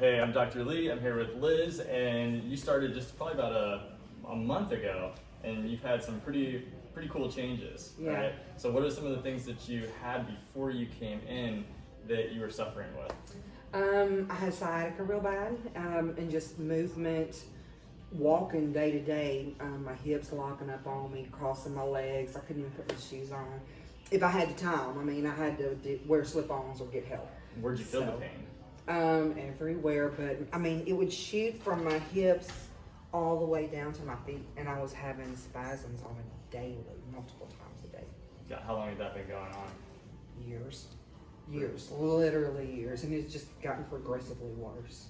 Hey, I'm Dr. Lee. I'm here with Liz, and you started just probably about a month ago, and you've had some pretty cool changes, right? So what are some of the things that you had before you came in that you were suffering with? I had sciatica real bad, and just movement, walking day to day, my hips locking up on me, crossing my legs. I couldn't even put my shoes on. If I had the time, I had to wear slip-ons or get help. Where'd you feel the pain? Everywhere, but it would shoot from my hips all the way down to my feet, and I was having spasms on it daily, multiple times a day. Yeah, how long had that been going on? Years, literally years, and it's just gotten progressively worse.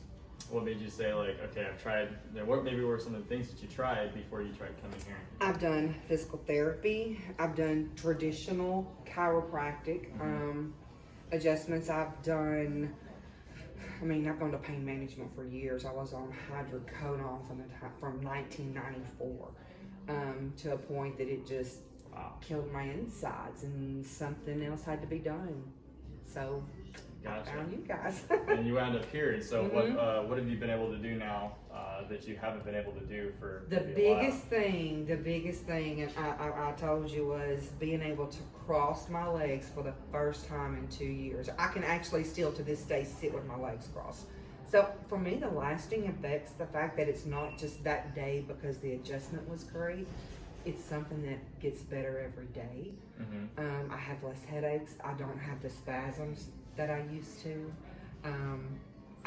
What made you say, like, okay, I've tried, what maybe were some of the things that you tried before you tried coming here? I've done physical therapy, I've done traditional chiropractic adjustments, I've gone to pain management for years. I was on hydrocodone from 1994 to a point that it just killed my insides, and something else had to be done. So Gotcha. I found you guys. And you wound up here, and so what have you been able to do now that you haven't been able to do for The biggest thing, and I told you, was being able to cross my legs for the first time in 2 years. I can actually still to this day sit with my legs crossed. So for me, the lasting effects, the fact that it's not just that day because the adjustment was great, it's something that gets better every day. I have less headaches. I don't have the spasms that I used to.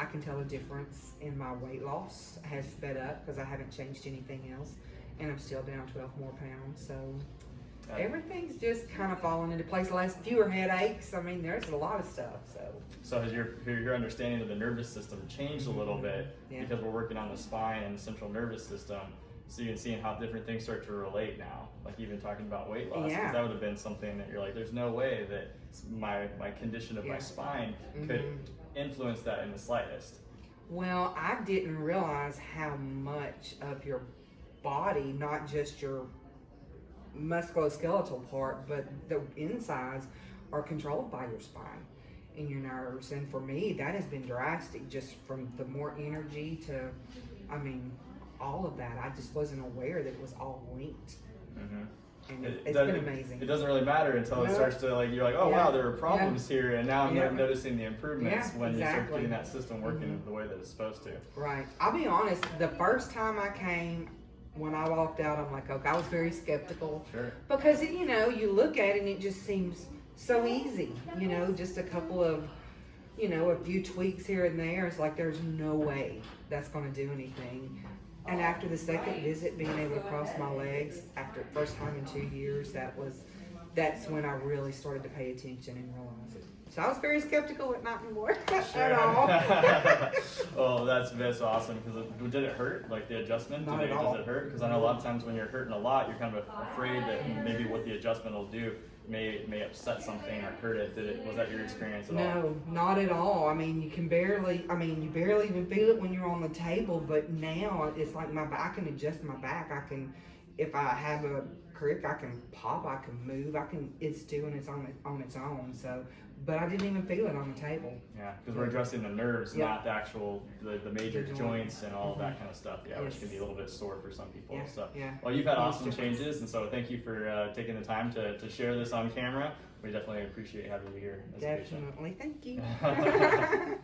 I can tell a difference in my weight loss has sped up because I haven't changed anything else, and I'm still down 12 more pounds. So everything's just kind of falling into place. Fewer headaches. There's a lot of stuff. So has your understanding of the nervous system changed a little bit because we're working on the spine and the central nervous system? So you're seeing how different things start to relate now, like even talking about weight loss, because that would have been something that you're like, there's no way that my condition of my spine could influence that in the slightest. Well, I didn't realize how much of your body, not just your musculoskeletal part, but the insides are controlled by your spine and your nerves. And for me, that has been drastic, just from the more energy to, all of that. I just wasn't aware that it was all linked. And it's been amazing. It doesn't really matter until it starts to, you're like, oh wow, there are problems here, and now I'm noticing the improvements when you start getting that system working the way that it's supposed to. Right. I'll be honest, the first time I came, when I walked out, I'm like, okay, I was very skeptical. Sure. Because, you look at it and it just seems so easy, just a couple of, a few tweaks here and there. It's like, there's no way that's going to do anything. And after the second visit, being able to cross my legs after the first time in 2 years, that's when I really started to pay attention and realize it. So I was very skeptical, but not anymore at all. Well, that's awesome. Because did it hurt? Like the adjustment? Not at all. Does it hurt? Because I know a lot of times when you're hurting a lot, you're kind of afraid that maybe what the adjustment will do may upset something or hurt it. Was that your experience at all? No, not at all. You can barely, you barely even feel it when you're on the table, but now it's like I can adjust my back. If I have a crick, I can pop, I can move, it's doing its on its own. So, but I didn't even feel it on the table. Yeah, because we're addressing the nerves, not the actual, the major joints and all of that kind of stuff, which can be a little bit sore for some people. Well, you've had awesome changes, and so thank you for taking the time to share this on camera. We definitely appreciate having you here as a patient. Definitely, thank you.